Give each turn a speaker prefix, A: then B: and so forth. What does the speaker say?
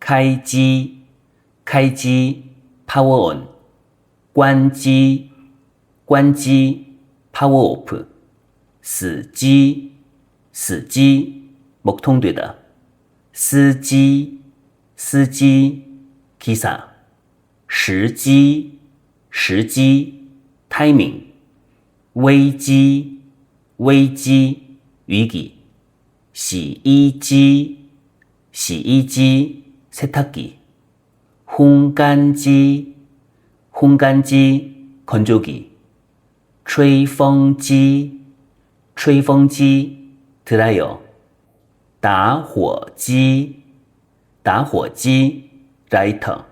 A: 开机，开机 power on， 关机，关机 power off， 死机，死机목 통되다， 司机，司机 기사， 时机，时机 timing， 危机，危机 위기， 洗衣机，洗衣机 세탁기， 烘干机， 烘干机 건조기， 吹风机，吹风机 드라이어， 打火机，打火机 라이터，